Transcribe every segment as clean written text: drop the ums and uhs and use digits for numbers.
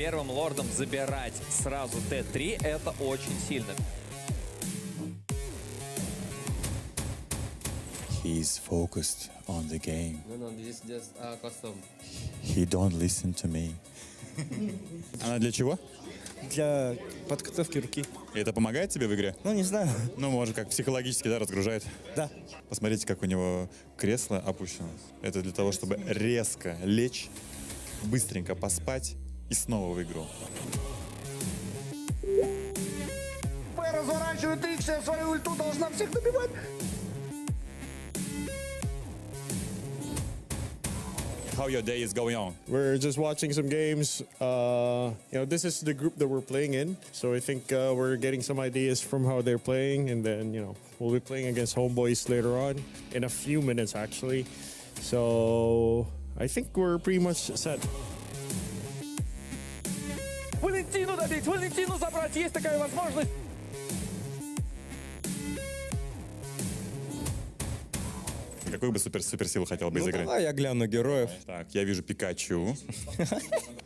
первым лордом забирать сразу Т3 это очень сильно. He's focused on the game. No, this is just custom. He don't listen to me. Она для чего? Для подготовки руки. И это помогает тебе в игре? Ну, не знаю. Ну, может, как психологически, да, разгружает? Да. Посмотрите, как у него кресло опущено. Это для того, чтобы резко лечь, быстренько поспать и снова в игру. Разворачивает Иксия, свою ульту должна всех добивать. How your day is going on? We're just watching some games. This is the group that we're playing in. So I think we're getting some ideas from how they're playing. And then, we'll be playing against Homeboys later on in a few minutes, actually. So I think we're pretty much set. Валентину добить, Валентину забрать, есть такая возможность. Какую бы суперсилу хотел бы из игры? Давай я гляну героев. Так, я вижу Пикачу.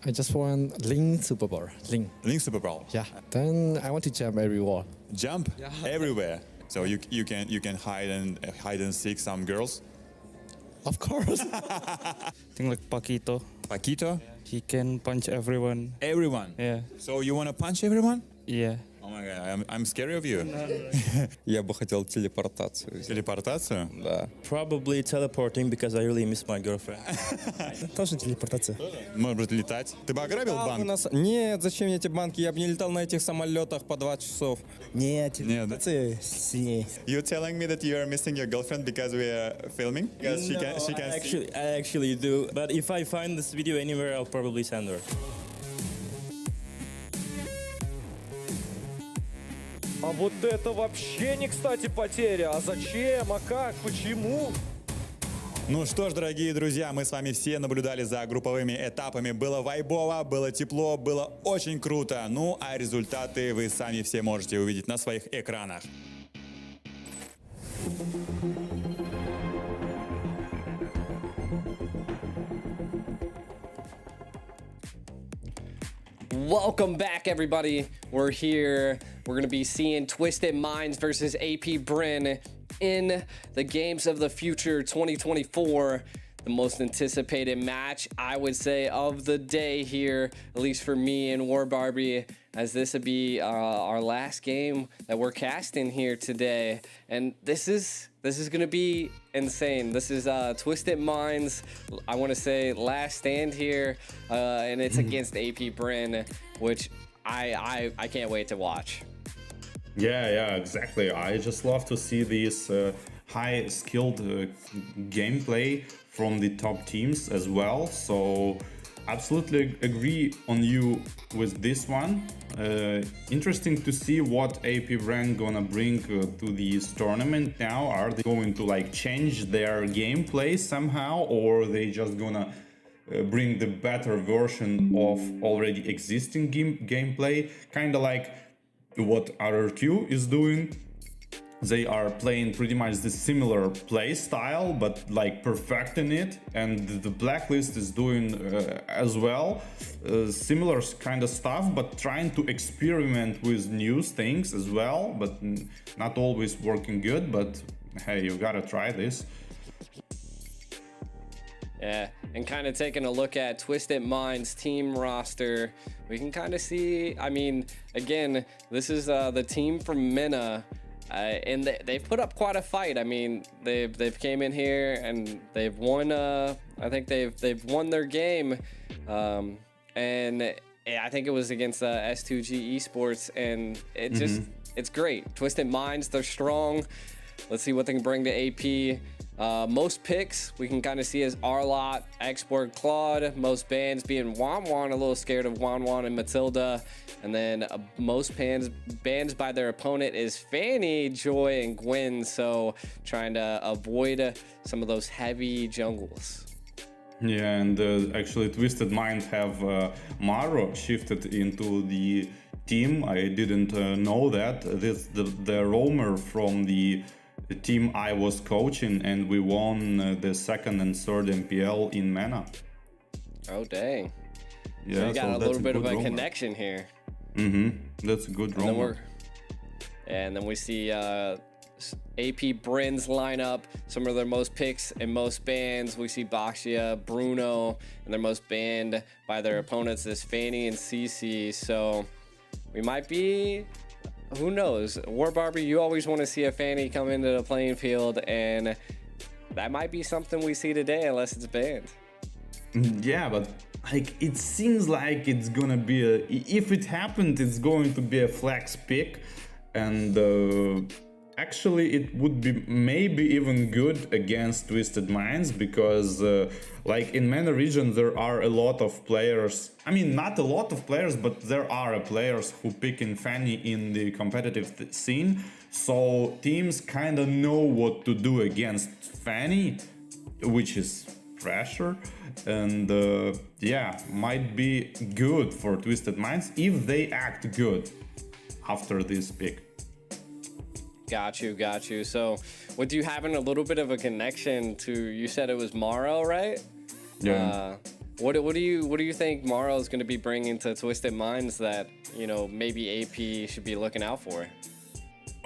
I just want Link Superpower. Link. Link Superpower. Yeah. Then I want to jump everywhere. Jump everywhere. So you can hide and seek some girls. Of course. Thing like Paquito. Paquito. He can punch everyone. Everyone. Yeah. So you wanna punch everyone? Yeah. Oh my god, I'm scared of you. Я бы хотел телепортацию. Телепортацию? Да. Probably teleporting because I really miss my girlfriend. Тоже телепортация. Может быть, летать? Ты бы ограбил банк? Нет, зачем мне эти банки? Я бы не летал на этих самолетах по 2 часов. Нет, телепортация сильнее. You're telling me that you are missing your girlfriend because we are filming? Because she can see. I actually do. But if I find this video anywhere, I'll probably send her. А вот это вообще не кстати потеря. А зачем? А как? Почему? Ну что ж, дорогие друзья, мы с вами все наблюдали за групповыми этапами. Было вайбово, было тепло, было очень круто. Ну, а результаты вы сами все можете увидеть на своих экранах. Welcome back, everybody. We're here. We're going to be seeing Twisted Minds versus AP BREN in the Games of the Future 2024. The most anticipated match, I would say, of the day here, at least for me and War Barbie, as this would be our last game that we're casting here today. And this is going to be insane. This is Twisted Minds, I want to say, last stand here, and it's against AP BREN, which I can't wait to watch. Yeah, exactly. I just love to see this high skilled gameplay from the top teams as well. So absolutely agree on you with this one. Interesting to see what AP BREN gonna bring to this tournament now. Are they going to change their gameplay somehow, or they just gonna bring the better version of already existing gameplay, kind of like what RRQ is doing? They are playing pretty much the similar play style, but perfecting it, and the Blacklist is doing as well similar kind of stuff, but trying to experiment with new things as well, but not always working good. But hey, you gotta try this. Yeah, and kind of taking a look at Twisted Minds team roster, we can kind of see, I mean, again, this is the team from MENA. And they've put up quite a fight. I mean, they've came in here and they've won. I think they've won their game, and I think it was against S2G Esports, and it's great. Twisted Minds, they're strong. Let's see what they can bring to AP. Most picks we can kind of see as Arlott, Export, Claude. Most bans being Wanwan, a little scared of Wanwan and Matilda. And then most bans by their opponent is Fanny, Joy, and Gwen. So trying to avoid some of those heavy jungles. Yeah, and actually Twisted Mind have Maro shifted into the team. I didn't know that. This the roamer from the team I was coaching, and we won the second and third MPL in MENA. Oh, dang. Yeah, So you got so a that's little bit of good a roamer. connection here. That's a good And then, roamer. and then we see AP BREN's lineup, some of their most picks and most bans. We see Baxia, Bruno, and they're most banned by their opponents is Fanny and CC. So we might be, who knows? War Barbie, you always want to see a Fanny come into the playing field, and that might be something we see today unless it's banned. Yeah, but like it seems like it's gonna be if it happened, it's going to be a flex pick, and actually it would be maybe even good against Twisted Minds because like in many regions there are a lot of players. I mean, not a lot of players, but there are players who pick in Fanny in the competitive scene. So teams kind of know what to do against Fanny, which is pressure. And yeah, might be good for Twisted Minds if they act good after this pick. Got you. So with you having a little bit of a connection to, you said it was Morrow, right? Yeah. What do you think Morrow is going to be bringing to Twisted Minds that, you know, maybe AP should be looking out for?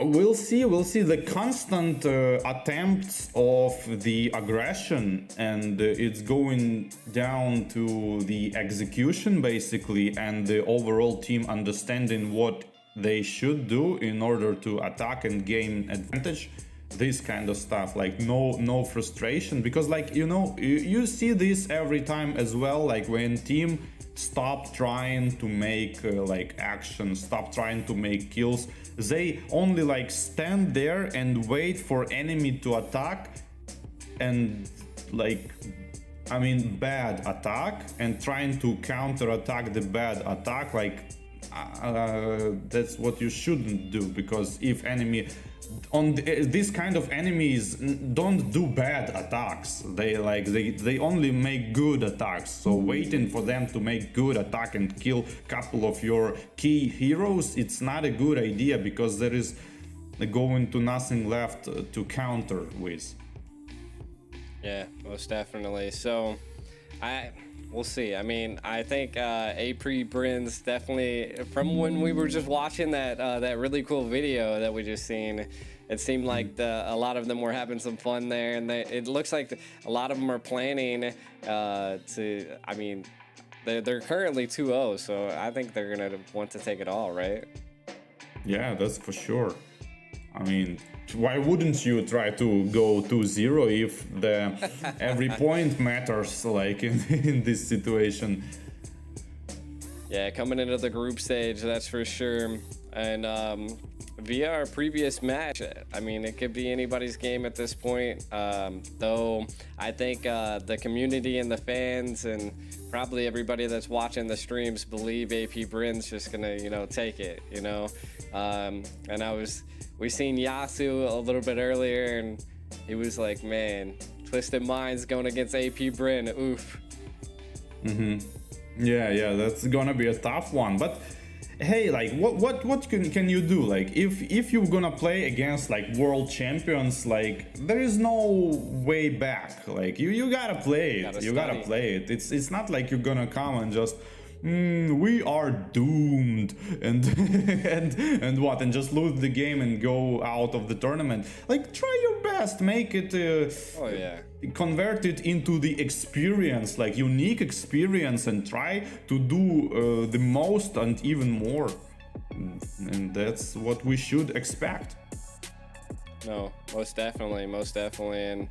We'll see the constant attempts of the aggression, and it's going down to the execution basically, and the overall team understanding what they should do in order to attack and gain advantage. This kind of stuff, like no frustration, because like, you know, you see this every time as well, like when team stop trying to make like action, stop trying to make kills, they only like stand there and wait for enemy to attack, and like, I mean, bad attack, and trying to counter attack the bad attack. Like that's what you shouldn't do, because if enemy on this kind of enemies don't do bad attacks, they only make good attacks. So waiting for them to make good attack and kill couple of your key heroes, it's not a good idea, because there is going to nothing left to counter with. Yeah, most definitely. So we'll see. I mean, I think AP BREN's definitely, from when we were just watching that really cool video that we just seen, it seemed like a lot of them were having some fun there, and it looks like a lot of them are planning to, I mean, they're currently 2-0, so I think they're going to want to take it all, right? Yeah, that's for sure. I mean, why wouldn't you try to go 2-0 if every point matters, like in this situation? Yeah, coming into the group stage, that's for sure. And via our previous match, I mean, it could be anybody's game at this point. Though I think the community and the fans and probably everybody that's watching the streams believe AP BREN's just gonna, you know, take it, you know. And we seen Yasu a little bit earlier, and he was like, man, Twisted Minds going against AP BREN, oof. Yeah, that's gonna be a tough one. But hey, like, what can you do? Like, if you're gonna play against like world champions, like there is no way back. Like you gotta play it. You gotta play it. It's not like you're gonna come and just we are doomed and and just lose the game and go out of the tournament. Like, try your best, make it convert it into the experience, like unique experience, and try to do the most and even more, and that's what we should expect. No, most definitely, and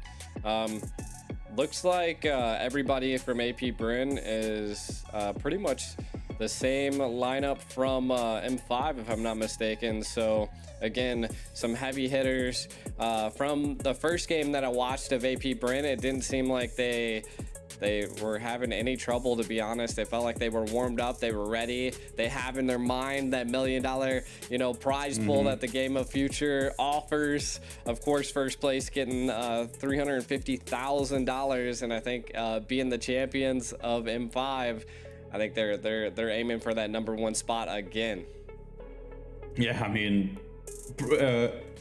looks like everybody from AP BREN is pretty much the same lineup from M5, if I'm not mistaken. So again, some heavy hitters from the first game that I watched of AP BREN. It didn't seem like they were having any trouble, to be honest. It felt like they were warmed up, they were ready. They have in their mind that $1 million, you know, prize pool that the Game of Future offers. Of course, first place getting $350,000, and I think being the champions of M5, I think they're aiming for that #1 spot again. Yeah, I mean,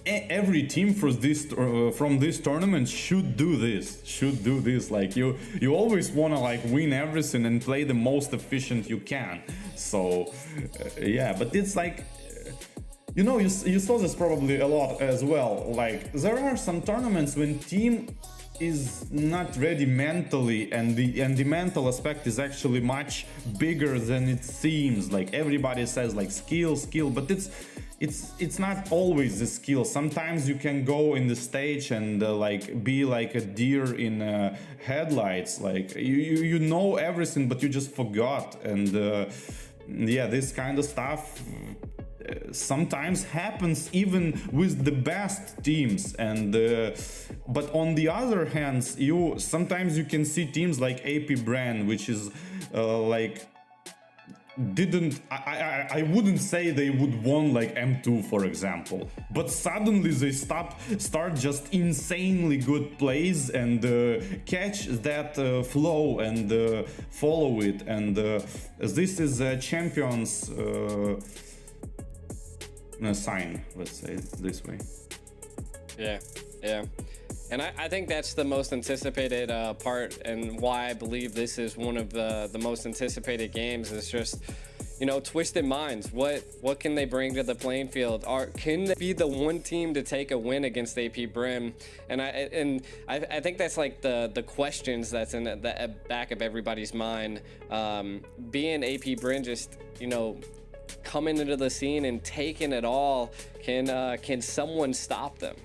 every team from this tournament should do this. Like you always wanna like win everything and play the most efficient you can. So yeah, but it's like. You know, you saw this probably a lot as well. Like, there are some tournaments when team is not ready mentally, and the mental aspect is actually much bigger than it seems. Like everybody says, like skill, but it's not always the skill. Sometimes you can go in the stage and like be like a deer in headlights. Like you know everything, but you just forgot. And yeah, this kind of stuff. Sometimes happens even with the best teams, and but on the other hand, sometimes you can see teams like AP BREN, which is like I wouldn't say they would won like M2 for example, but suddenly they start just insanely good plays and catch that flow and follow it, and this is a champions sign, let's say it this way. Yeah. And I think that's the most anticipated part, and why I believe this is one of the most anticipated games. Is just, you know, Twisted Minds. What can they bring to the playing field? Can they be the one team to take a win against AP BREN? And I think that's like the questions that's in the back of everybody's mind. Being AP BREN, just, you know, coming into the scene and taking it all, can someone stop them?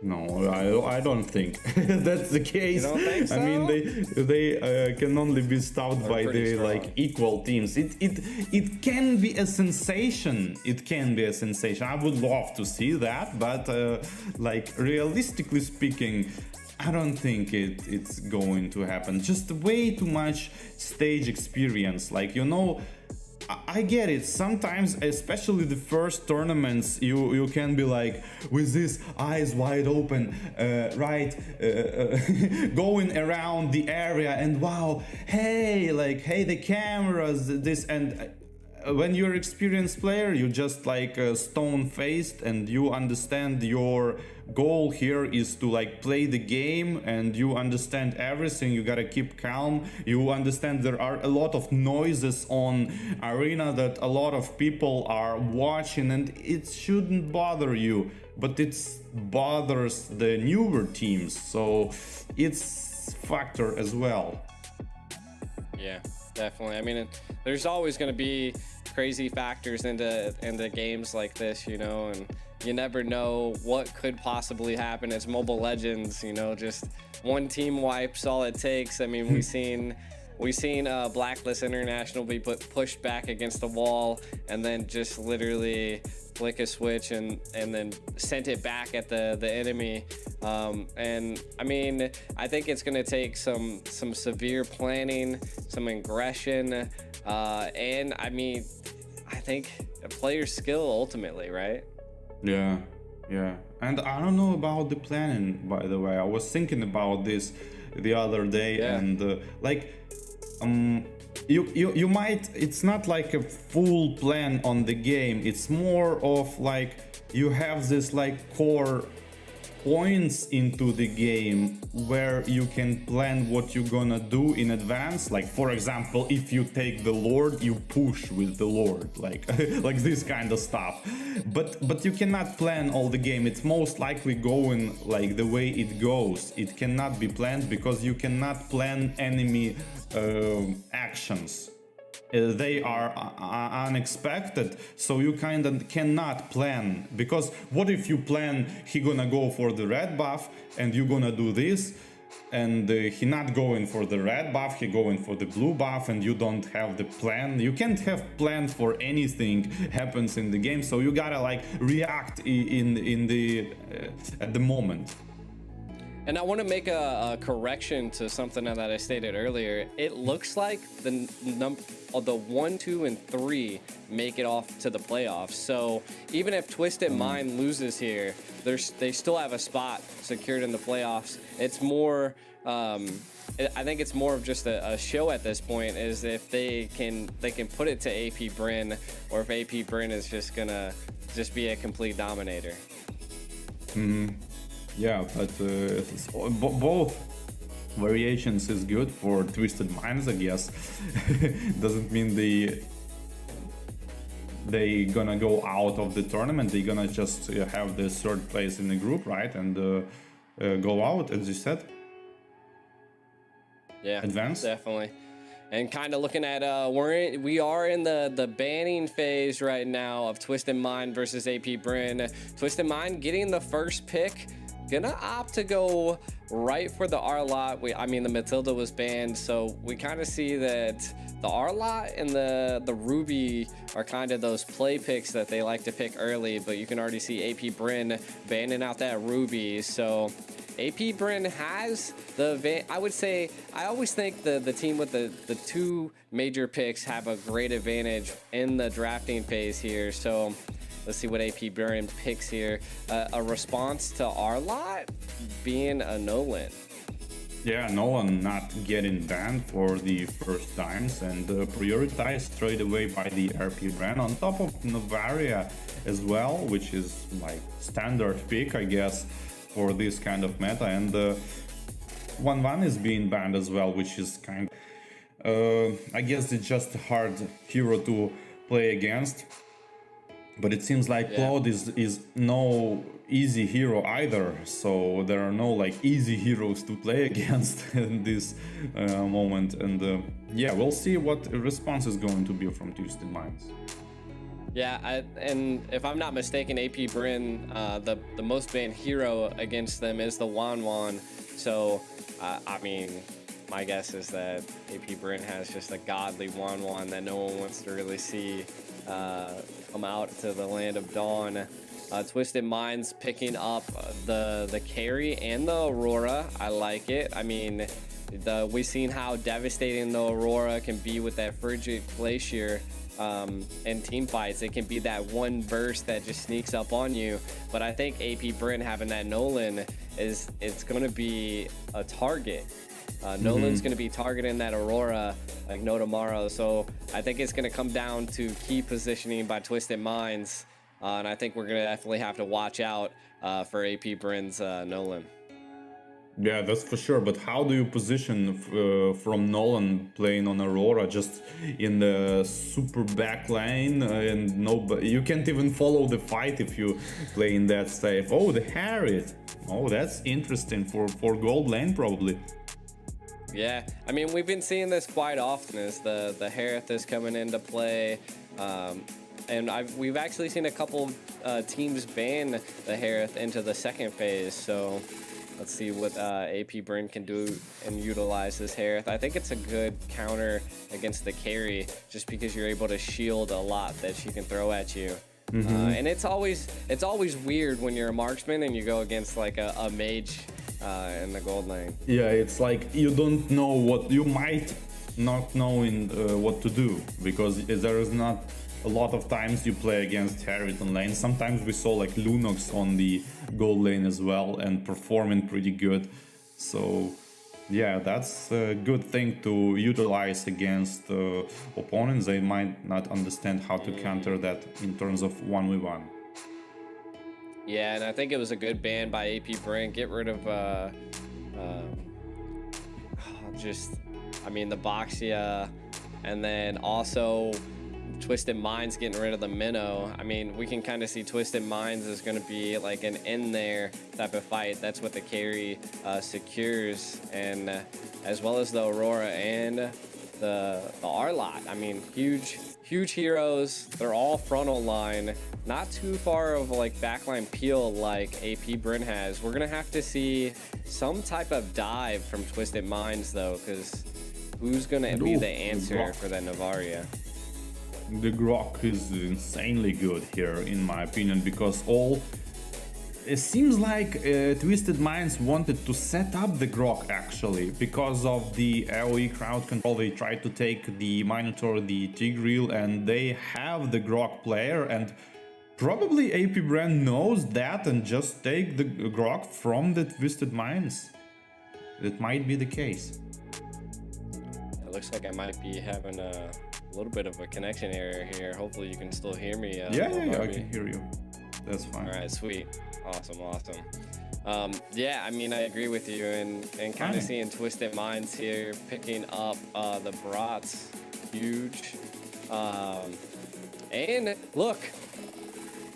No, I don't think that's the case. You don't think so? I mean, they can only be stopped by the strong. like equal teams. It can be a sensation. It can be a sensation. I would love to see that, but like realistically speaking, I don't think it's going to happen. Just way too much stage experience. Like, you know, I get it. Sometimes, especially the first tournaments, you can be like with these eyes wide open, going around the area, and wow, hey, the cameras, this, and when you're an experienced player, you just like stone-faced, and you understand your goal here is to like play the game, and you understand everything. You gotta keep calm. You understand there are a lot of noises on arena that a lot of people are watching, and it shouldn't bother you, but it bothers the newer teams, so it's factor as well. Yeah, definitely. I mean, there's always going to be crazy factors into games like this, you know, and you never know what could possibly happen. It's Mobile Legends, you know, just one team wipes all it takes. I mean, we've seen Blacklist International be pushed back against the wall, and then just literally flick a switch and then sent it back at the enemy. And I mean, I think it's gonna take some severe planning, some aggression, and I mean, I think a player's skill ultimately, right? Yeah. And I don't know about the planning, by the way. I was thinking about this the other day, and you might, it's not like a full plan on the game. It's more of like you have this like core points into the game where you can plan what you're gonna do in advance. Like, for example, if you take the Lord, you push with the Lord, like like this kind of stuff. But you cannot plan all the game. It's most likely going like the way it goes. It cannot be planned because you cannot plan enemy actions. They are unexpected, so you kind of cannot plan, because what if you plan he gonna go for the red buff and you gonna do this, and he not going for the red buff, he going for the blue buff, and you don't have the plan. You can't have plans for anything happens in the game, so you gotta like react in the at the moment. And I want to make a correction to something that I stated earlier. It looks like the 1, 2, and 3 make it off to the playoffs. So even if Twisted Mind loses here, they still have a spot secured in the playoffs. It's more I think it's more of just a show at this point. Is if they can put it to AP BREN, or if AP BREN is just gonna be a complete dominator. Yeah, but both variations is good for Twisted Minds, I guess. Doesn't mean they gonna go out of the tournament. They gonna just have the third place in the group, right, and go out, as you said. Yeah, Advance, definitely. And kind of looking at we are in the banning phase right now of Twisted Mind versus AP BREN. Twisted Mind getting the first pick, gonna opt to go right for the R-Lot. I mean the Matilda was banned, so we kind of see that the R-Lot and the Ruby are kind of those play picks that they like to pick early, but you can already see AP BREN banning out that Ruby. So AP BREN has I would say, I always think the team with the two major picks have a great advantage in the drafting phase here. So let's see what AP BREN picks here. A response to R-Lot being a Nolan. Yeah, Nolan not getting banned for the first times, and prioritized straight away by the RP BREN on top of Novaria as well, which is like standard pick, I guess, for this kind of meta. And 1-1 is being banned as well, which is kind of, I guess it's just a hard hero to play against. But it seems like Claude is no easy hero either, so there are no like easy heroes to play against in this moment. And yeah, we'll see what response is going to be from Twisted Minds. Yeah, and if I'm not mistaken, AP BREN, the most banned hero against them is the Wan. So, I mean, my guess is that AP BREN has just a godly Wan that no one wants to really see come out to the land of Dawn. Twisted Minds picking up the carry and the Aurora. I like it. I mean, we've seen how devastating the Aurora can be with that Frigid Glacier. In team fights, it can be that one burst that just sneaks up on you. But I think AP BREN having that Nolan it's going to be a target. Nolan's going to be targeting that Aurora like no tomorrow. So I think it's going to come down to key positioning by Twisted Minds. And I think we're going to definitely have to watch out for AP BREN's Nolan. Yeah, that's for sure. But how do you position from Nolan playing on Aurora just in the super back lane, and you can't even follow the fight if you play in that safe? Oh, the Harriet. Oh, that's interesting for gold lane probably. Yeah, I mean, we've been seeing this quite often as the Harith is coming into play. And we've actually seen a couple teams ban the Harith into the second phase. So let's see what AP BREN can do and utilize this Harith. I think it's a good counter against the carry, just because you're able to shield a lot that she can throw at you. And it's always weird when you're a marksman and you go against like a mage in the gold lane. Yeah, it's like you don't know what you might not knowing what to do, because there is not a lot of times you play against Harriet on lane. Sometimes we saw like Lunox on the gold lane as well and performing pretty good. So yeah, that's a good thing to utilize against opponents. They might not understand how to counter that in terms of 1v1. Yeah, and I think it was a good ban by AP BREN. Get rid of the Boxia, and then also Twisted Minds getting rid of the Minnow. I mean, we can kind of see Twisted Minds is going to be like an in there type of fight. That's what the carry secures, and as well as the Aurora and the R-Lot. I mean, huge heroes. They're all frontal line, not too far of like backline peel like AP BREN has. We're gonna have to see some type of dive from Twisted Minds though, because who's gonna be the answer for that Novaria? The Grok is insanely good here, in my opinion, because it seems like Twisted Minds wanted to set up the Grok actually, because of the AoE crowd control. They tried to take the Minotaur, the Tigreal, and they have the Grok player, and probably AP BREN knows that and just take the Grok from the Twisted Minds. it might be the case. It looks like I might be having a little bit of a connection error here. Hopefully you can still hear me. Yeah, I can hear you. That's fine. All right, sweet. Awesome. Yeah, I mean, I agree with you, and kind of seeing Twisted Minds here picking up the brats, huge. And look,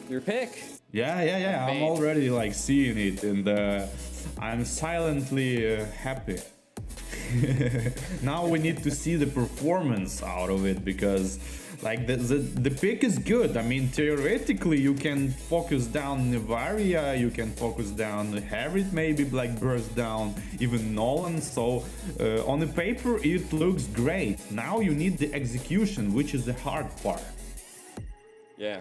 your pick. Yeah. I'm already like seeing it, and I'm silently happy. Now we need to see the performance out of it, because like the pick is good. I mean, theoretically you can focus down Nevaria, you can focus down Harriet, maybe like burst down even Nolan. So on the paper it looks great. Now you need the execution, which is the hard part. Yeah.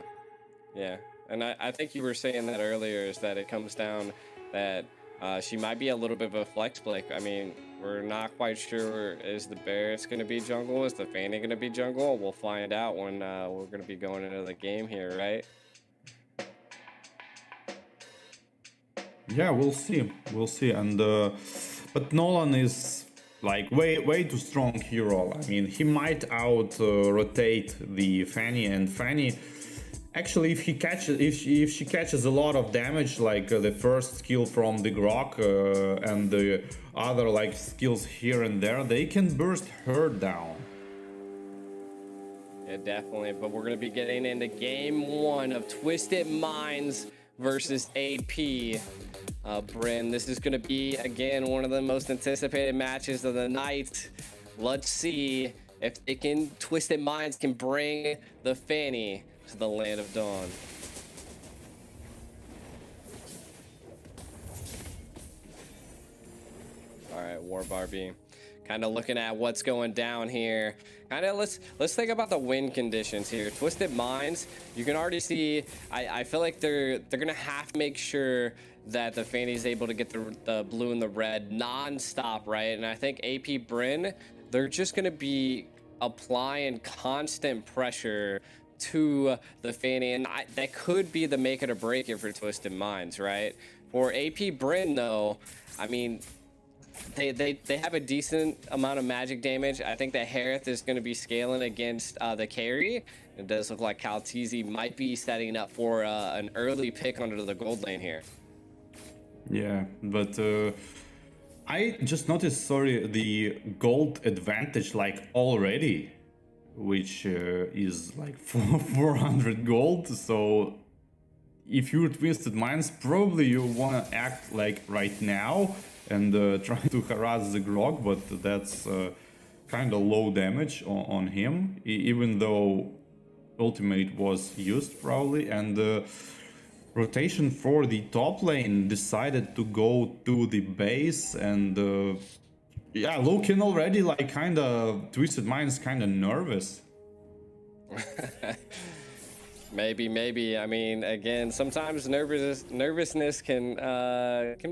And I think you were saying that earlier, is that it comes down that she might be a little bit of a flex pick. I mean, we're not quite sure, is the Barrett's going to be jungle? Is the Fanny going to be jungle? We'll find out when we're going to be going into the game here, right? Yeah, we'll see. And but Nolan is like way too strong hero. I mean, he might rotate the Fanny, and Fanny, actually, if she catches a lot of damage, like the first skill from the Grok and the other like skills here and there, they can burst her down. Yeah, definitely. But we're going to be getting into game 1 of Twisted Minds versus AP. BREN, this is going to be, again, one of the most anticipated matches of the night. Let's see if Twisted Minds can bring the Fanny to the land of dawn. All right, War Barbie, kind of looking at what's going down here. Kind of let's think about the win conditions here. Twisted Minds, you can already see. I feel like they're gonna have to make sure that the Fanny's able to get the blue and the red non-stop, right? And I think AP BREN, they're just gonna be applying constant pressure to the Fanny, and that could be the make it or break it for Twisted Minds, right? For AP BREN, though, I mean, they have a decent amount of magic damage. I think that Harith is going to be scaling against the carry. It does look like Kaltizi might be setting up for an early pick under the gold lane here. Yeah, but I just noticed, the gold advantage like already, which is like 400 gold. So if you're Twisted Minds, probably you want to act like right now and try to harass the Grog, but that's kind of low damage on him, even though ultimate was used probably. And rotation for the top lane decided to go to the base, and yeah, looking already like kind of Twisted Minds kind of nervous. Maybe. I mean, again, sometimes nervousness can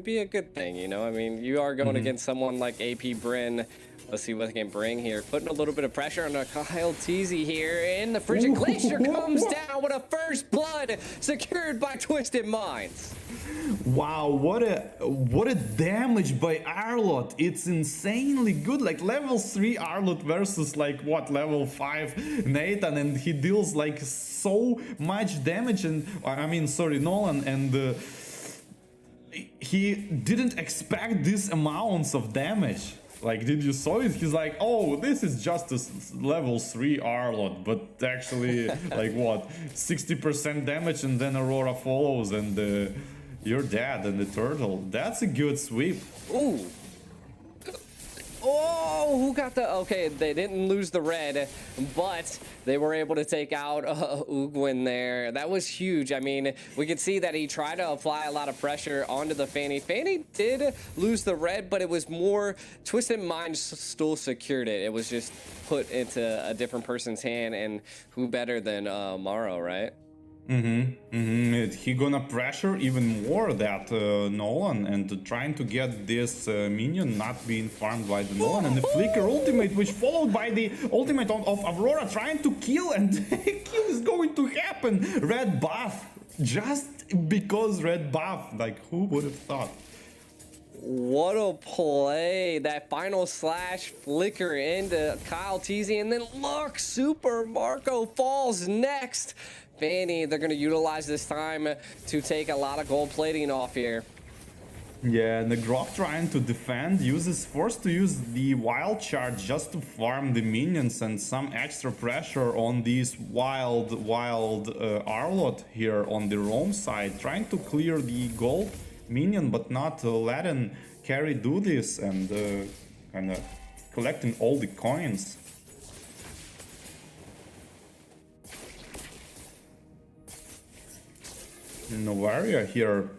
be a good thing, you know. I mean, you are going against someone like AP BREN. Let's see what they can bring here. Putting a little bit of pressure on Kaltizi here, and the Frigid Glacier comes down with a first blood secured by Twisted Minds. Wow, what a damage by Arlott. It's insanely good. Like level 3 Arlott versus like what, level 5 Nathan, and he deals like so much damage. And I mean, sorry, Nolan, and he didn't expect these amounts of damage. Like, did you saw it? He's like, oh, this is just a level 3 Arlott, but actually like what, 60% damage, and then Aurora follows, and you're dead, and the turtle. That's a good sweep. Ooh. Oh, who got the... Okay, they didn't lose the red, but they were able to take out Ugwin there. That was huge. I mean, we could see that he tried to apply a lot of pressure onto the Fanny. Fanny did lose the red, but it was more... Twisted Minds still secured it. It was just put into a different person's hand, and who better than Morrow, right? He gonna pressure even more that Nolan, and trying to get this minion not being farmed by the Nolan, and the Flicker ultimate, which followed by the ultimate of Aurora trying to kill, and kill is going to happen. Red buff, just because red buff, like who would have thought? What a play. That final slash flicker into Kyle Teasy. And then look, Super Marco falls next. Fanny, they're going to utilize this time to take a lot of gold plating off here. Yeah, and the Grok trying to defend forced to use the wild charge just to farm the minions and some extra pressure on these wild Arlot here on the roam side, trying to clear the gold minion but not letting carry do this and kind of collecting all the coins. Novaria here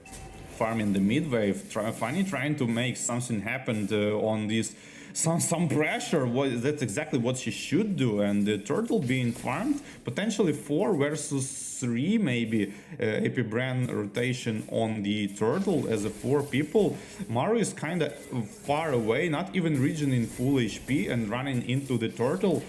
farming the mid wave, Fanny trying to make something happen on this, some pressure. That's exactly what she should do. And the turtle being farmed, potentially 4 versus 3 maybe. AP BREN rotation on the turtle as a 4 people. Maru is kind of far away, not even reaching in full HP and running into the turtle.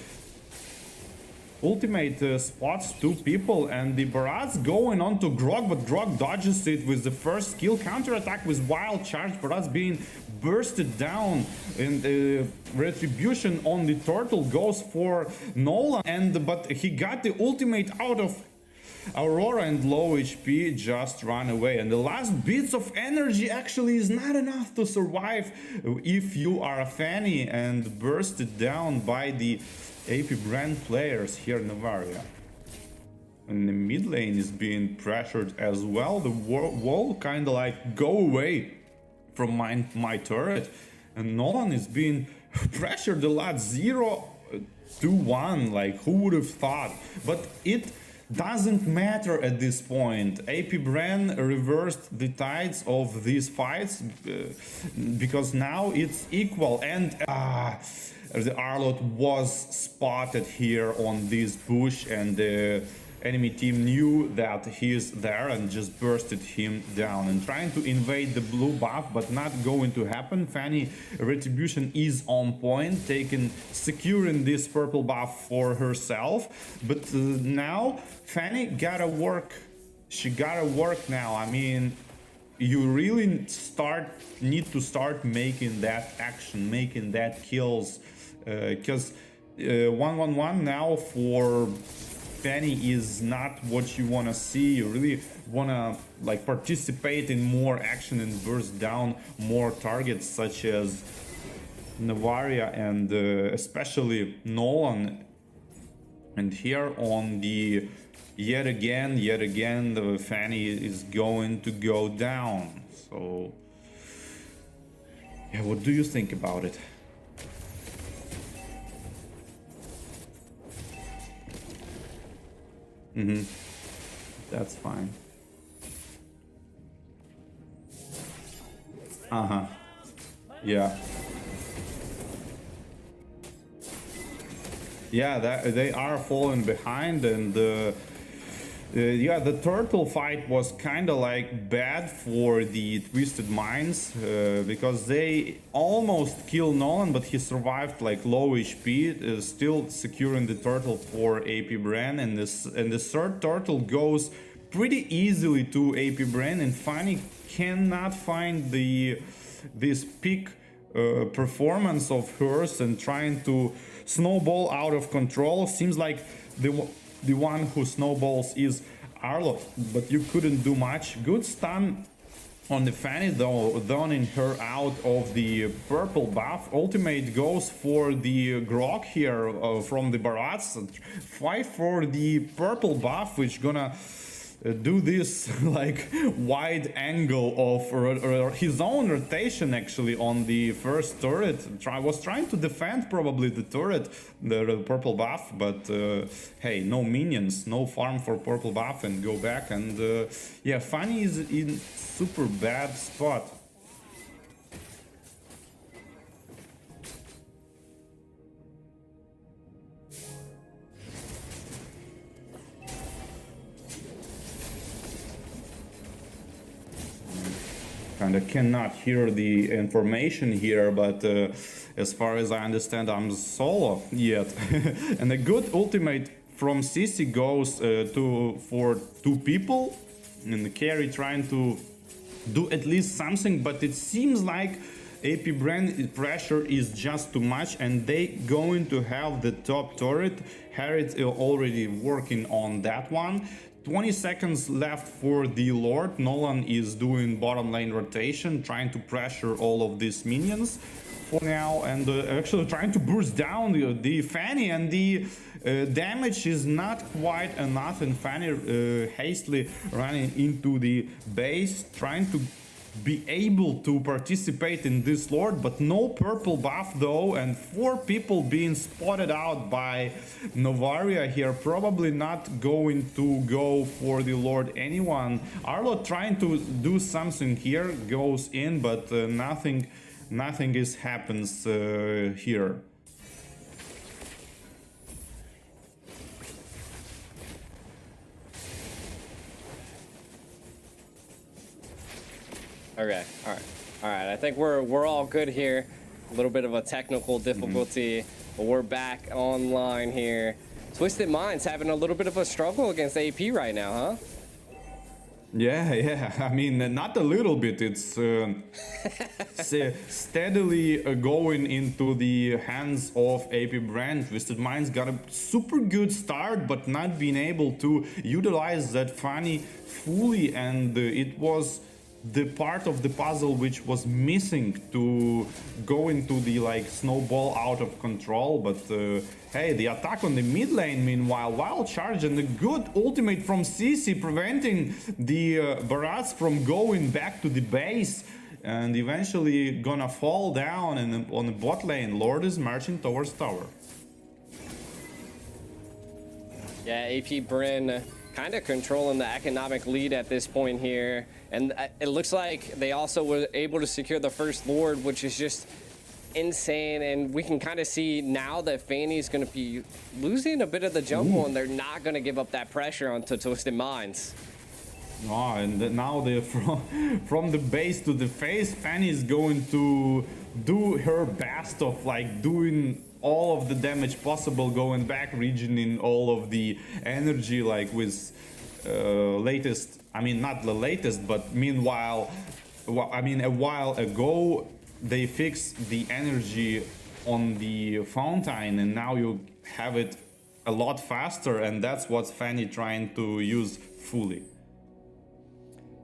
Ultimate spots 2 people and the Barat's going on to Grog, but Grog dodges it with the first skill counter-attack with wild charge. Barat's being bursted down and the retribution on the turtle goes for Nolan, but he got the ultimate out of Aurora and low HP just run away, and the last bits of energy actually is not enough to survive if you are a Fanny and bursted down by the AP BREN players here in Novaria. And the mid lane is being pressured as well. The wall kind of like go away from my turret, and Nolan is being pressured a lot. 0-1, like who would have thought? But it doesn't matter at this point. AP BREN reversed the tides of these fights because now it's equal, and the Arlot was spotted here on this bush, and the enemy team knew that he is there and just bursted him down and trying to invade the blue buff, but not going to happen. Fanny retribution is on point, securing this purple buff for herself, but now Fanny gotta work. She gotta work now. I mean, you really need to start making that action, making that kills, because 1-1-1 now for Fanny is not what you want to see. You really want to like participate in more action and burst down more targets such as Novaria and especially Nolan. And here on the yet again the Fanny is going to go down. So yeah, what do you think about it? That's fine. Yeah. Yeah, they are falling behind, and yeah, the turtle fight was kind of like bad for the Twisted Minds because they almost killed Nolan, but he survived like low HP, still securing the turtle for AP BREN, and the third turtle goes pretty easily to AP BREN, and Fanny cannot find this peak performance of hers and trying to snowball out of control. Seems like the one who snowballs is Arlot, but you couldn't do much. Good stun on the Fanny though, downing her out of the purple buff. Ultimate goes for the Grok here from the Barats. Fight for the purple buff, which gonna do this like wide angle of his own rotation actually on the first turret. Was trying to defend probably the turret, the purple buff, but hey, no minions, no farm for purple buff, and go back, and yeah, Fanny is in super bad spot. Kind of cannot hear the information here, but as far as I understand, I'm solo yet. And a good ultimate from Sissy goes for 2 people, and the carry trying to do at least something, but it seems like AP BREN pressure is just too much, and they going to have the top turret. Harriet already working on that one. 20 seconds left for the Lord. Nolan is doing bottom lane rotation, trying to pressure all of these minions for now, and actually trying to burst down the Fanny, and the damage is not quite enough, and Fanny hastily running into the base, trying to be able to participate in this Lord, but no purple buff though, and 4 people being spotted out by Novaria here, probably not going to go for the Lord anyone. Arlo trying to do something here, goes in, but nothing is happens here. Okay, all right. I think we're all good here. A little bit of a technical difficulty, but we're back online here. Twisted Minds having a little bit of a struggle against AP right now, huh? Yeah. I mean, not a little bit. It's steadily going into the hands of AP BREN. Twisted Minds got a super good start, but not being able to utilize that Fanny fully, and it was the part of the puzzle which was missing to go into the like snowball out of control. But hey, the attack on the mid lane meanwhile, wild charge and a good ultimate from CC, preventing the Barats from going back to the base, and eventually gonna fall down. And on the bot lane, Lord is marching towards tower. Yeah, AP BREN kind of controlling the economic lead at this point here, and it looks like they also were able to secure the first Lord, which is just insane. And we can kind of see now that Fanny's going to be losing a bit of the jungle, and they're not going to give up that pressure onto Twisted Minds. Oh, and now from the base to the face, Fanny is going to do her best of like doing all of the damage possible, going back, regening all of the energy, like with latest, I mean not the latest, but meanwhile, I mean a while ago they fixed the energy on the fountain, and now you have it a lot faster, and that's what Fanny trying to use fully.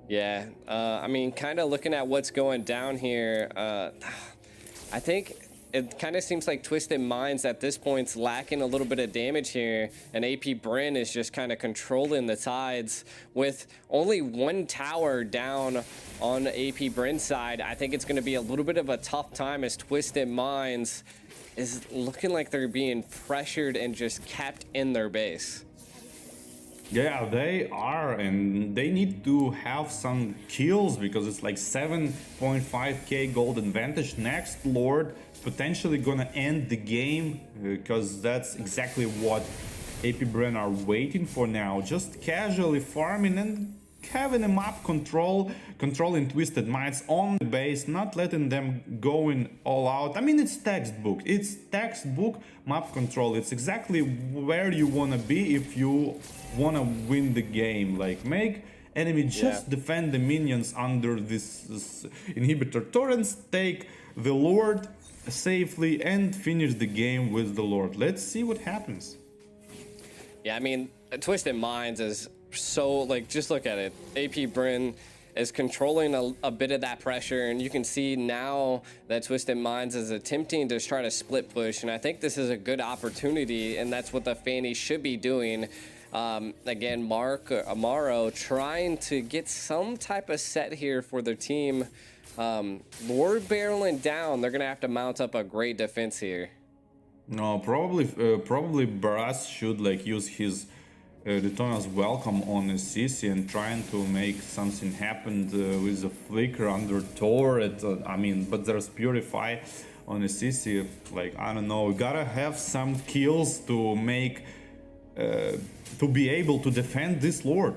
Yeah, I mean, kind of looking at what's going down here, I think it kind of seems like Twisted Minds at this point's lacking a little bit of damage here, and AP BREN is just kind of controlling the tides with only 1 tower down on AP BREN's side. I think it's going to be a little bit of a tough time, as Twisted Minds is looking like they're being pressured and just kept in their base. Yeah, they are, and they need to have some kills, because it's like 7.5k gold advantage. Next Lord potentially gonna end the game, because that's exactly what AP BREN are waiting for now. Just casually farming and having a map controlling Twisted Minds on the base, not letting them going all out. I mean, it's textbook map control. It's exactly where you want to be if you want to win the game. Like, make enemy just defend the minions under this inhibitor torrents, take the Lord safely, and finish the game with the Lord. Let's see what happens. Yeah, I mean, Twisted Minds is so, like, just look at it. AP BREN is controlling a bit of that pressure, and you can see now that Twisted Minds is attempting to try to split push, and I think this is a good opportunity, and that's what the Fanny should be doing. Again, Mark Amaro trying to get some type of set here for their team. Lord barreling down, they're gonna have to mount up a great defense here. No, probably Baras should like use his Daytona's welcome on CC and trying to make something happen with a flicker under turret. I mean, but there's Purify on CC. Like, I don't know, we gotta have some kills to make to be able to defend this Lord.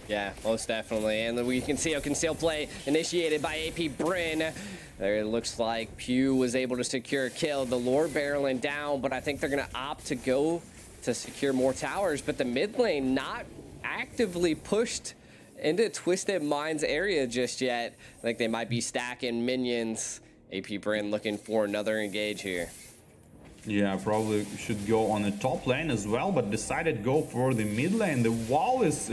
Yeah, most definitely. And we can see a conceal play initiated by AP BREN. There, it looks like Pew was able to secure a kill. The Lord barreling down, but I think they're going to opt to go to secure more towers. But the mid lane not actively pushed into Twisted Mind's area just yet. I think they might be stacking minions. AP BREN looking for another engage here. Yeah, probably should go on the top lane as well, but decided go for the mid lane. The wall is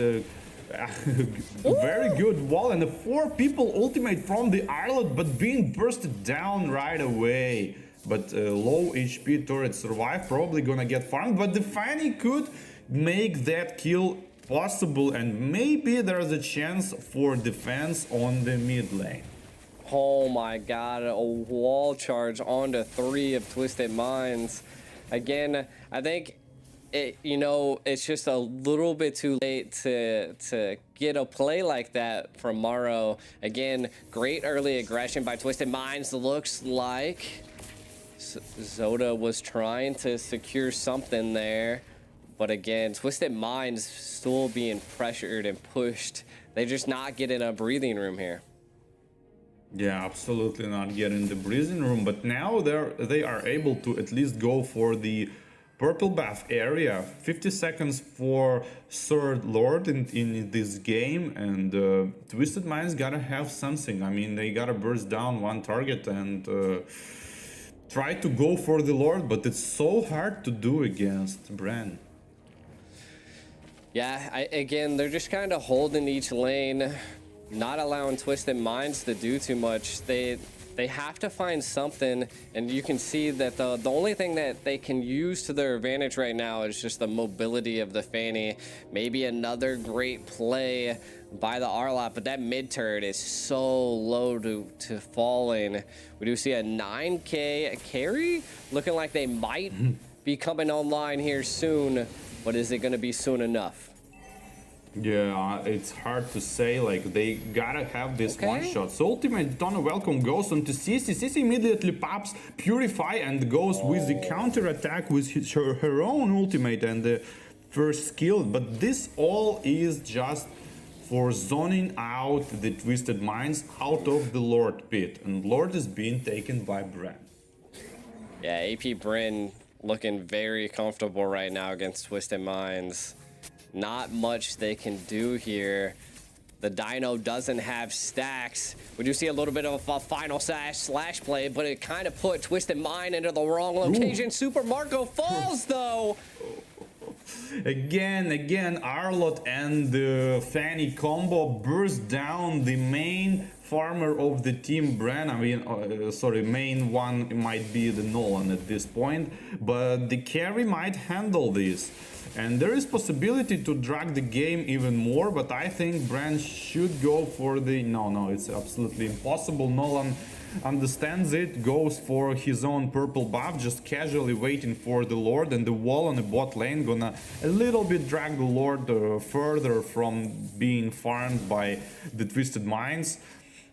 very good wall, and the 4 people ultimate from the Arlot, but being bursted down right away. But low HP turret survive, probably gonna get farmed, but the Fanny could make that kill possible, and maybe there's a chance for defense on the mid lane. Oh my god, a wall charge onto 3 of Twisted Minds. Again, I think it's just a little bit too late to get a play like that from Morrow. Again, great early aggression by Twisted Minds. Looks like Zoda was trying to secure something there. But again, Twisted Minds still being pressured and pushed. They're just not getting a breathing room here. Yeah, absolutely not getting the breathing room, but now they are able to at least go for the purple buff area. 50 seconds for third Lord in this game, and Twisted Minds gotta have something. I mean, they gotta burst down one target and try to go for the Lord, but it's so hard to do against BREN. Yeah, again, they're just kind of holding each lane, not allowing Twisted Minds to do too much. They have to find something, and you can see that the only thing that they can use to their advantage right now is just the mobility of the Fanny. Maybe another great play by the Arlot, but that mid turret is so low to falling. We do see a 9k carry, looking like they might be coming online here soon, but is it going to be soon enough? Yeah, it's hard to say, like, they gotta have this one shot. So ultimate Donna Welcome goes on to CC. CC immediately pops Purify and goes with the counter attack with her own ultimate and the first skill. But this all is just for zoning out the Twisted Minds out of the Lord pit. And Lord is being taken by BREN. Yeah, AP BREN looking very comfortable right now against Twisted Minds. Not much they can do here. The Dino doesn't have stacks. We do see a little bit of a final slash play, but it kind of put Twisted Mind into the wrong location. Ooh. Super Marco falls though. Again, Arlot and the Fanny combo burst down the main farmer of the team BREN. I mean, main one might be the Nolan at this point, but the carry might handle this. And there is possibility to drag the game even more, but I think BREN should go for the... No, it's absolutely impossible. Nolan understands it, goes for his own purple buff, just casually waiting for the Lord, and the wall on the bot lane gonna a little bit drag the Lord further from being farmed by the Twisted Minds.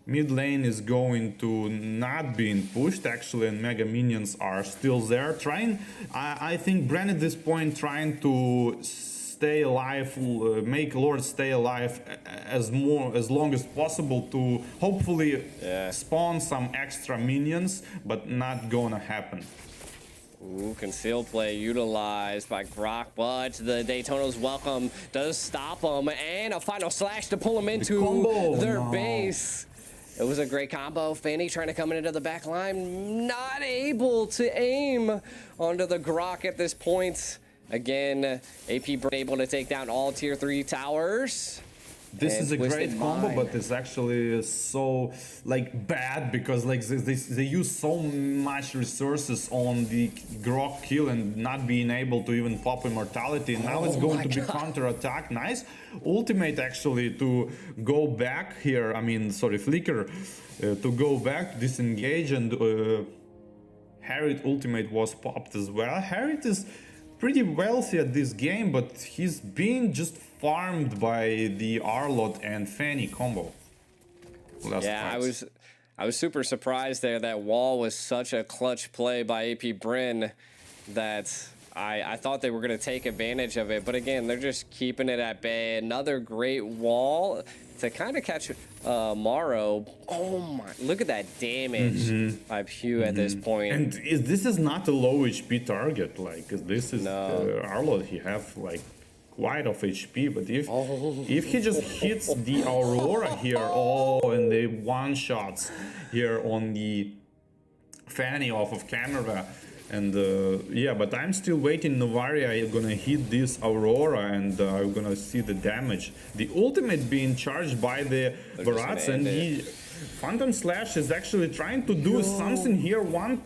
Mid lane is going to not being pushed actually, and mega minions are still there. I think BREN at this point trying to stay alive, make Lord stay alive as long as possible to hopefully spawn some extra minions, but not gonna happen. Ooh, conceal play utilized by Grok, but the Daytona's welcome does stop them, and a final slash to pull them into their base. It was a great combo. Fanny trying to come into the back line, not able to aim onto the Grok at this point. Again, AP BREN able to take down all tier 3 towers. This is a great combo, but it's actually so bad because they use so much resources on the Grok kill and not being able to even pop immortality. Now it's going to be counter attack. Nice ultimate actually to go back here. I mean, sorry, Flicker to go back, disengage, and Harriet ultimate was popped as well. Harriet is pretty wealthy at this game, but he's being just farmed by the Arlot and Fanny combo. I was super surprised there. That wall was such a clutch play by AP BREN that I thought they were going to take advantage of it. But again, they're just keeping it at bay. Another great wall to kind of catch Morrow. Oh my, look at that damage by Pew at this point. And this is not a low HP target. Like, this is Arlot. He have quite of HP, but if he just hits the Aurora here, and the one shots here on the Fanny off of camera, and yeah, but I'm still waiting. Novaria is gonna hit this Aurora, and I'm gonna see the damage. The ultimate being charged by the Barats, and the Phantom Slash is actually trying to do something here. One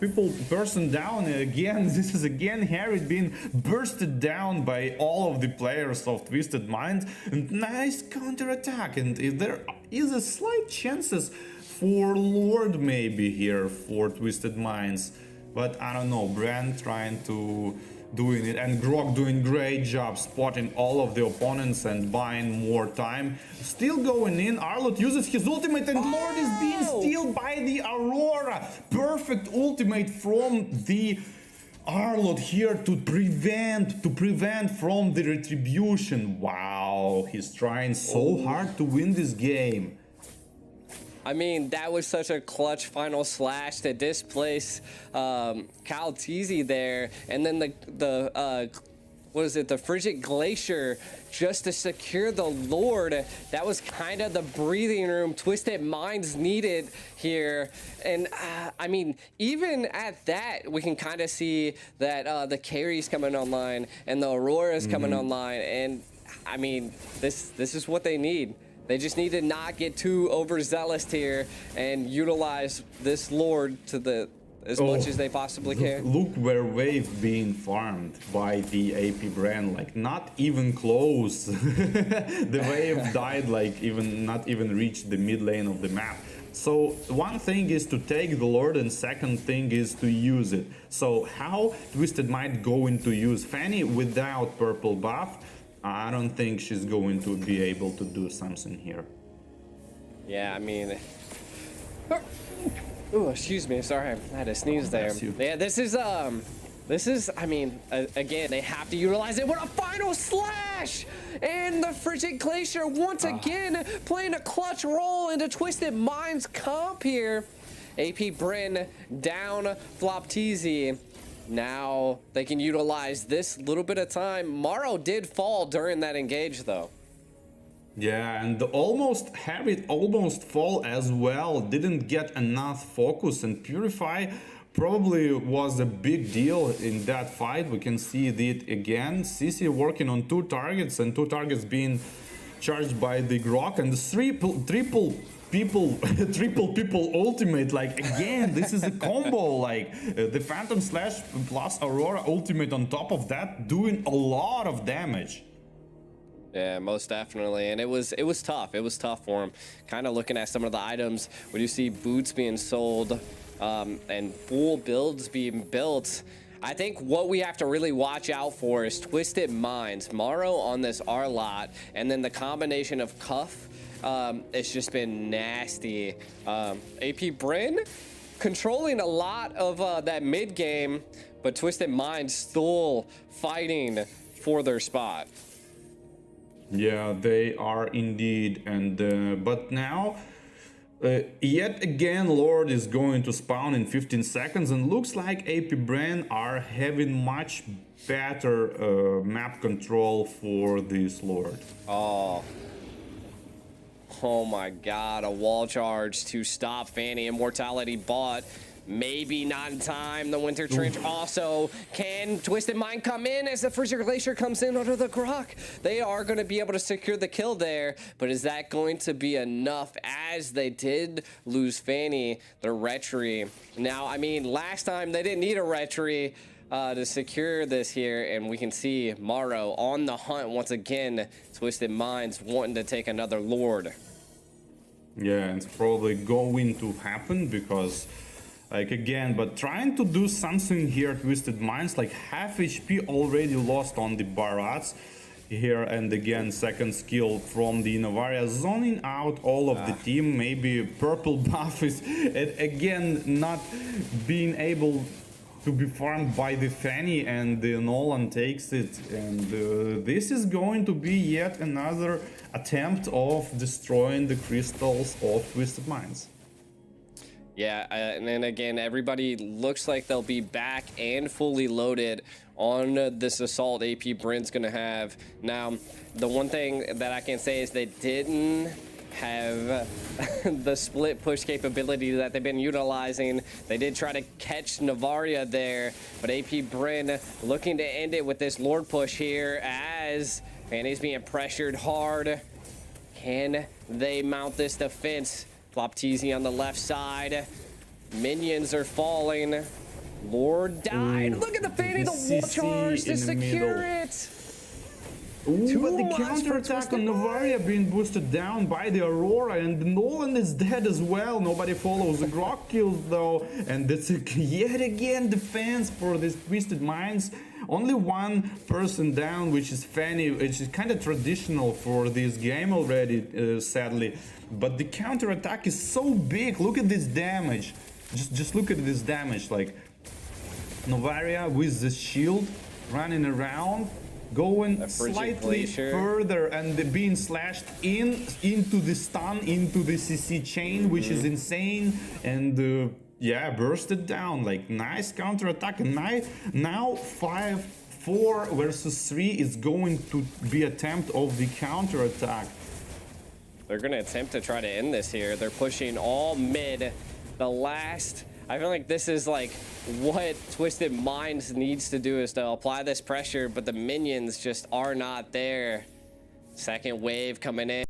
person down again. This is again Harry being bursted down by all of the players of Twisted Minds. And nice counter attack, and there is a slight chances for Lord maybe here for Twisted Minds, but I don't know. BREN trying to doing it, and Grog doing great job spotting all of the opponents and buying more time. Still going in. Arlott uses his ultimate, and Lord is being stealed by the Aurora. Perfect ultimate from the Arlott here to prevent from the retribution. Wow, he's trying so hard to win this game. I mean, that was such a clutch final slash to displace Kyle Teasy there, and then the what is it, the Frigid Glacier, just to secure the Lord. That was kind of the breathing room Twisted Minds needed here. And I mean, even at that, we can kind of see that the carry's coming online and the Aurora's coming online, and I mean, this is what they need. They just need to not get too overzealous here and utilize this Lord to as much as they possibly can. Look where Wave being farmed by the AP BREN, like not even close. The Wave died like not even reached the mid lane of the map. So one thing is to take the Lord, and second thing is to use it. So how Twisted might go into use Fanny without purple buff? I don't think she's going to be able to do something here. Yeah, I mean, oh, excuse me, sorry, I had to sneeze there. Yeah, this is, I mean, again, they have to utilize it with a final slash! And the Frigid Glacier once again playing a clutch role into Twisted Minds comp here. AP BREN down Flopteezy. Now they can utilize this little bit of time. Morrow did fall during that engage though. Yeah, and Harry almost fall as well. Didn't get enough focus, and Purify probably was a big deal in that fight. We can see it again. CC working on 2 targets, and 2 targets being charged by the Grok, and the triple people ultimate. Like again, this is a combo, like the Phantom Slash plus Aurora ultimate on top of that, doing a lot of damage. Yeah, most definitely, and it was tough. It was tough for him. Kind of looking at some of the items, when you see boots being sold and full builds being built, I think what we have to really watch out for is Twisted Minds. Morrow on this R lot, and then the combination of Cuff. It's just been nasty. AP BREN controlling a lot of that mid game, but Twisted Minds still fighting for their spot. Yeah, they are indeed, and but now yet again Lord is going to spawn in 15 seconds, and looks like AP BREN are having much better map control for this Lord. Oh my god, a wall charge to stop Fanny. Immortality bought. Maybe not in time. The Winter Trench also. Can Twisted Mind come in as the Frigid Glacier comes in under the Grok? They are going to be able to secure the kill there, but is that going to be enough, as they did lose Fanny, the Retry? Now, I mean, last time they didn't need a Retry to secure this here, and we can see Morrow on the hunt once again. Twisted Minds wanting to take another Lord. Yeah, it's probably going to happen because, like, again, but trying to do something here, Twisted Minds, like half HP already lost on the Barats here, and again, second skill from the Novaria, zoning out all of the team. Maybe purple buff is, again, not being able to be farmed by the Fanny, and the Nolan takes it, and this is going to be yet another attempt of destroying the crystals of Twisted Minds. Yeah, and then again, everybody looks like they'll be back and fully loaded on this assault AP BREN's gonna have. Now, the one thing that I can say is they didn't have the split push capability that they've been utilizing. They did try to catch Navaria there, but AP BREN looking to end it with this Lord push here as Fanny's being pressured hard. Can they mount this defense? Flopteezy on the left side. Minions are falling. Lord died. Look at the Fanny, the wall charge to secure it. Ooh, but the much for counterattack on Twisted Navaria being boosted down by the Aurora, and Nolan is dead as well. Nobody follows the Grok kills though, and that's yet again defense for this Twisted Minds. Only one person down, which is Fanny, which is kind of traditional for this game already, sadly. But the counterattack is so big. Look at this damage. Just look at this damage. Like Novaria with the shield running around, going slightly further and being slashed into the stun, into the CC chain, which is insane. And yeah, bursted down. Like nice counterattack. And now 5-4 versus 3 is going to be attempt of the counterattack. They're going to attempt to try to end this here. They're pushing all mid. The last, I feel like this is like what Twisted Minds needs to do, is to apply this pressure, but the minions just are not there. Second wave coming in.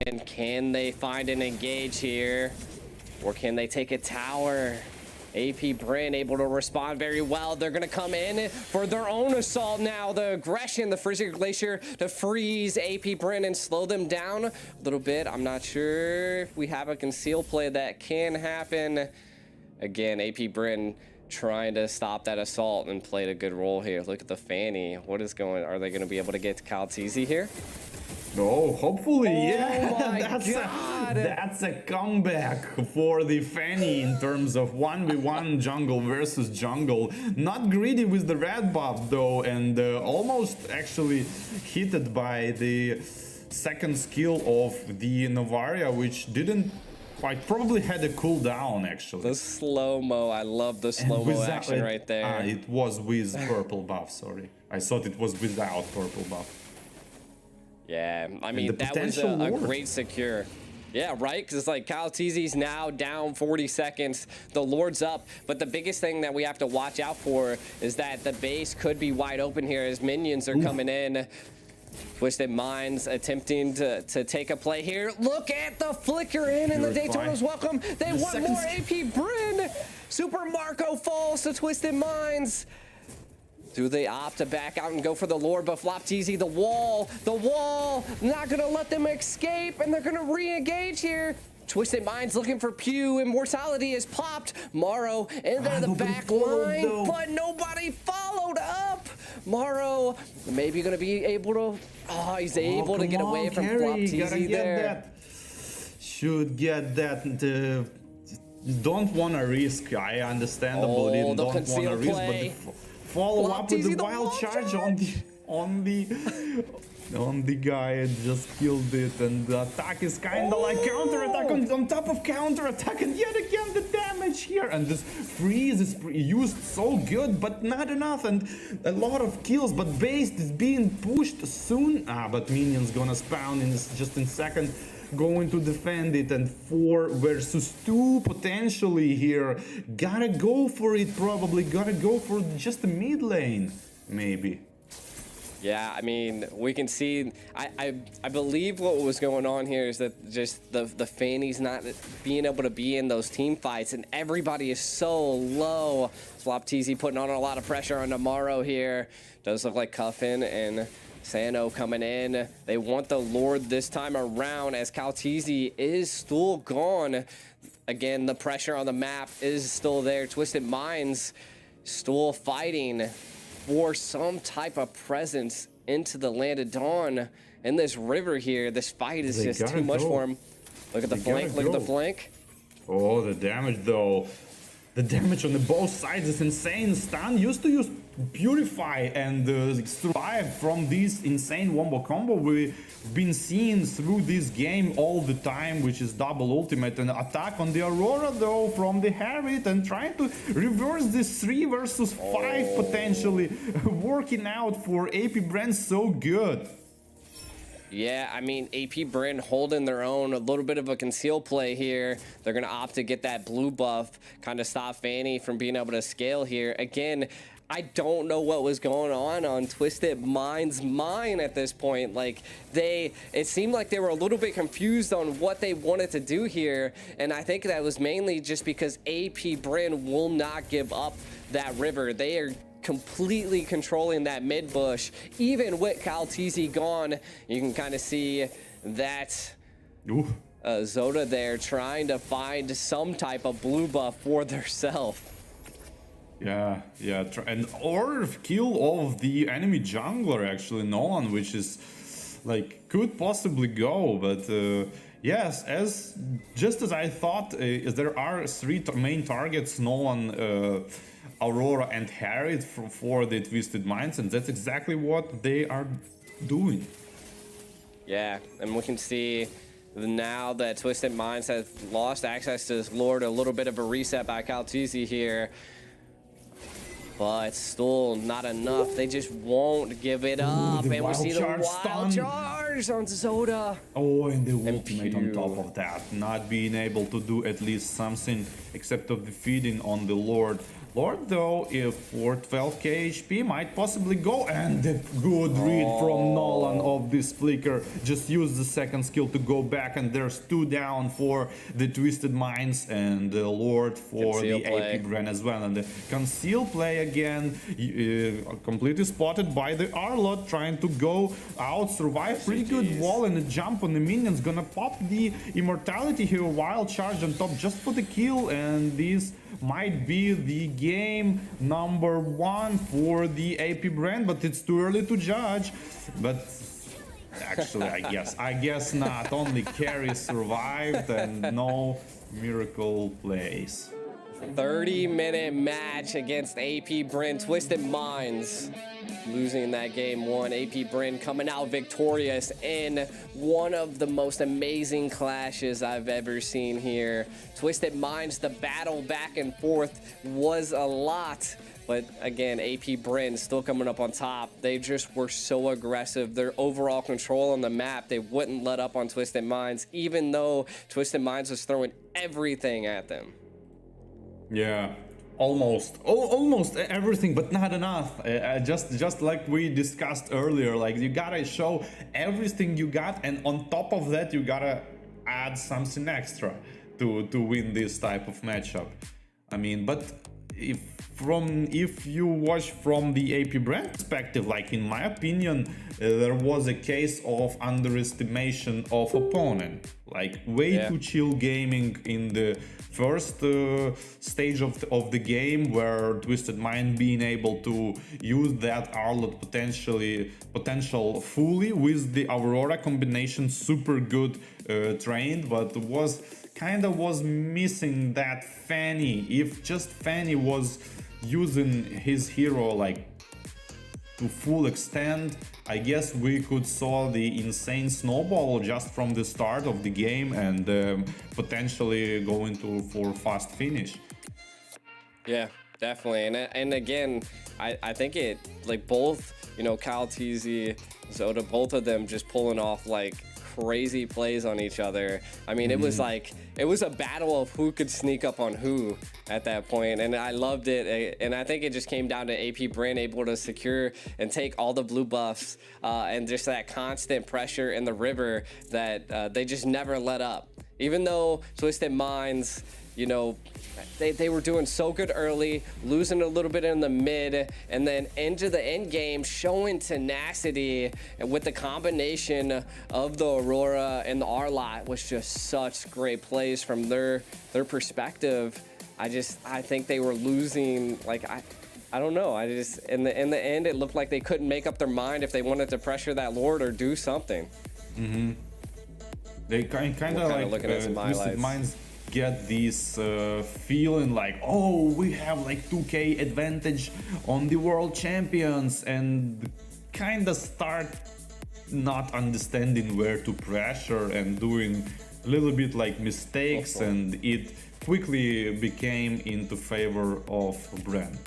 And can they find an engage here? Or can they take a tower? AP BREN able to respond very well. They're going to come in for their own assault now. The aggression, the Freezer Glacier to freeze AP BREN and slow them down a little bit. I'm not sure if we have a conceal play that can happen. Again, AP BREN trying to stop that assault and played a good role here. Look at the Fanny. What is going? Are they going to be able to get to Kalteezy here? No, hopefully, yeah. Oh my God. That's a comeback for the Fanny in terms of 1v1 jungle versus jungle. Not greedy with the red buff though, and almost actually hit by the second skill of the Novaria, which didn't quite, probably had a cooldown actually. The slow-mo, I love the slow-mo action right there. It was with purple buff, sorry. I thought it was without purple buff. Yeah, I mean, that was a great secure. Yeah, right? Because it's like Kalteezy's now down 40 seconds. The Lord's up. But the biggest thing that we have to watch out for is that the base could be wide open here as minions are coming in. Twisted Minds attempting to take a play here. Look at the flicker in, and the Daytona's welcome. They want more AP BREN. Super Marco falls to Twisted Minds. Do they opt to back out and go for the Lord? But Flopteezy, the wall, not gonna let them escape, and they're gonna re-engage here. Twisted Minds looking for Pew. Immortality is popped. Morrow in there, the back line, but nobody followed up. Morrow maybe gonna be able to, he's able to get away from Flopteezy there. Should get that. Don't want to risk. I understandable. Don't want to risk, but the follow up with the wild charge on the guy and just killed it, and the attack is kind of like counterattack on top of counterattack, and yet again the damage here, and this freeze is used so good but not enough, and a lot of kills, but base is being pushed soon. But minions gonna spawn in just in second, going to defend it, and 4 versus 2 potentially here. Gotta go for it, probably gotta go for just the mid lane, maybe. Yeah, I mean, we can see, I believe what was going on here is that just the Fanny's not being able to be in those team fights, and everybody is so low. Flopteezy putting on a lot of pressure on Tomorrow here. Does look like Cuffin and Sano coming in. They want the Lord this time around as Kalteezy is still gone. Again, the pressure on the map is still there. Twisted Minds still fighting for some type of presence into the Land of Dawn in this river here. This fight is just too much for him. Look at the flank, look at the flank. Oh, the damage though. the damage on the both sides is insane. Stan used to use Purify and survive from this insane wombo combo we've been seeing through this game all the time, which is double ultimate and attack on the Aurora though from the Harriet and trying to reverse this 3 versus 5 potentially working out for AP BREN so good. Yeah, I mean, AP BREN holding their own, a little bit of a conceal play here. They're going to opt to get that blue buff, kind of stop Fanny from being able to scale here. Again, I don't know what was going on Twisted Mind's mind at this point. Like, it seemed like they were a little bit confused on what they wanted to do here. And I think that was mainly just because AP BREN will not give up that river. They are completely controlling that mid bush. Even with Caltese gone, you can kind of see that Zoda there trying to find some type of blue buff for theirself. Yeah, or kill of the enemy jungler actually, Nolan, which is like could possibly go, but yes, just as I thought, there are 3 main targets, Nolan, Aurora and Harriet for the Twisted Minds, and that's exactly what they are doing. Yeah, and we can see now that Twisted Minds has lost access to his Lord, a little bit of a reset by Caltese here. But still not enough. They just won't give it up. And we see the wild charge on Zoda. Oh, and the ultimate on top of that. Not being able to do at least something except of defeating on the Lord. Lord, though, if for 12k HP might possibly go, and the good read from Nolan of this flicker. Just use the second skill to go back, and there's 2 down for the Twisted Minds and the Lord for the AP BREN as well. And the conceal play again, completely spotted by the Arlot, trying to go out, survive pretty good wall and a jump on the minions. Gonna pop the immortality here, wild charge on top just for the kill, and this might be the game number 1 for the AP BREN, but it's too early to judge. But actually, I guess not. Only carry survived and no miracle plays. 30-minute match against AP BREN. Twisted Minds losing that game 1. AP BREN coming out victorious in one of the most amazing clashes I've ever seen here. Twisted Minds, the battle back and forth was a lot. But again, AP BREN still coming up on top. They just were so aggressive. Their overall control on the map, they wouldn't let up on Twisted Minds, even though Twisted Minds was throwing everything at them. Yeah, almost everything, but not enough. Just like we discussed earlier, like you gotta show everything you got, and on top of that, you gotta add something extra to win this type of matchup. I mean, but if you watch from the AP BREN perspective, like in my opinion, there was a case of underestimation of opponent, like way too chill gaming in the first stage of the game, where Twisted Mind being able to use that Arlot potential fully with the Aurora combination, super good trained, but was missing that Fanny. If just Fanny was using his hero like to full extent, I guess we could saw the insane snowball just from the start of the game and potentially going for fast finish. Yeah, definitely. And again, I think it, like, both, you know, Caltese, Zoda, both of them just pulling off like crazy plays on each other. I mean, it was like, it was a battle of who could sneak up on who at that point, and I loved it. And I think it just came down to AP BREN able to secure and take all the blue buffs and just that constant pressure in the river that they just never let up. Even though Twisted Minds, you know, they were doing so good early, losing a little bit in the mid, and then into the end game, showing tenacity, and with the combination of the Aurora and the Arlot was just such great plays from their perspective. I think they were losing, like, I don't know. In the end, it looked like they couldn't make up their mind if they wanted to pressure that Lord or do something. They kind of like looking at some Twisted highlights. Minds get this feeling like, oh, we have like 2K advantage on the world champions, and kind of start not understanding where to pressure and doing a little bit like mistakes, and it quickly became into favor of BREN.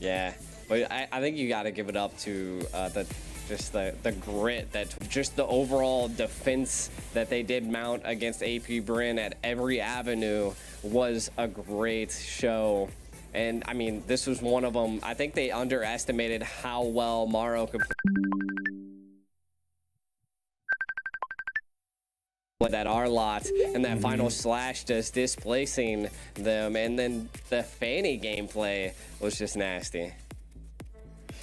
Yeah, but I think you got to give it up to the grit, that just the overall defense that they did mount against AP BREN at every avenue was a great show. And I mean, this was one of them. I think they underestimated how well Maro could that R lot and that final slash just displacing them, and then the Fanny gameplay was just nasty.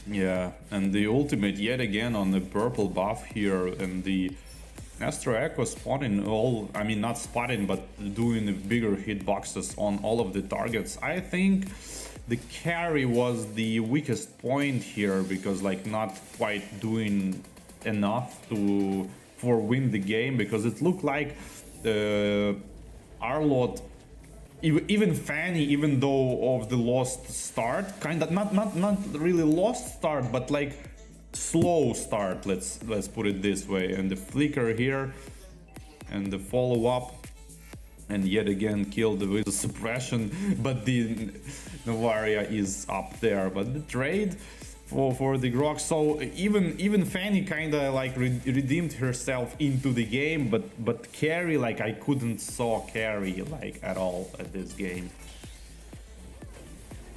Yeah, and the ultimate yet again on the purple buff here, and the Astro Echo spotting all, I mean not spotting, but doing the bigger hitboxes on all of the targets. I think the carry was the weakest point here, because like not quite doing enough for win the game, because it looked like Arlot, even Fanny, even though of the lost start, kind of not really lost start, but like slow start, let's put it this way, and the flicker here and the follow-up, and yet again killed with the suppression, but the Novaria is up there. But the trade for the Grok, so even Fanny kind of like redeemed herself into the game, but carry, like I couldn't saw carry like at all at this game.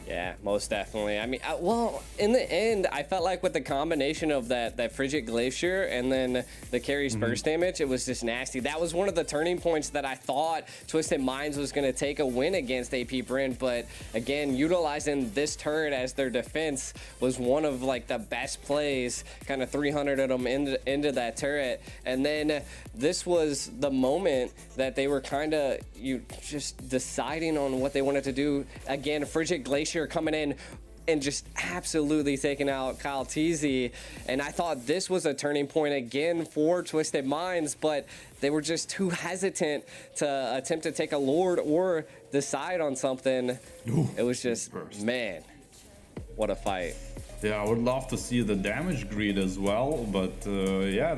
Yeah, most definitely. I mean, well, in the end, I felt like with the combination of that Frigid Glacier and then the carry's burst damage, it was just nasty. That was one of the turning points that I thought Twisted Minds was going to take a win against AP BREN, but again, utilizing this turret as their defense was one of like the best plays, kind of 300 of them into that turret. And then this was the moment that they were kind of just deciding on what they wanted to do. Again, Frigid Glacier coming in and just absolutely taking out Kyle Teasy, and I thought this was a turning point again for Twisted Minds, but they were just too hesitant to attempt to take a Lord or decide on something. It was just, man, what a fight. Yeah, I would love to see the damage grid as well, but yeah,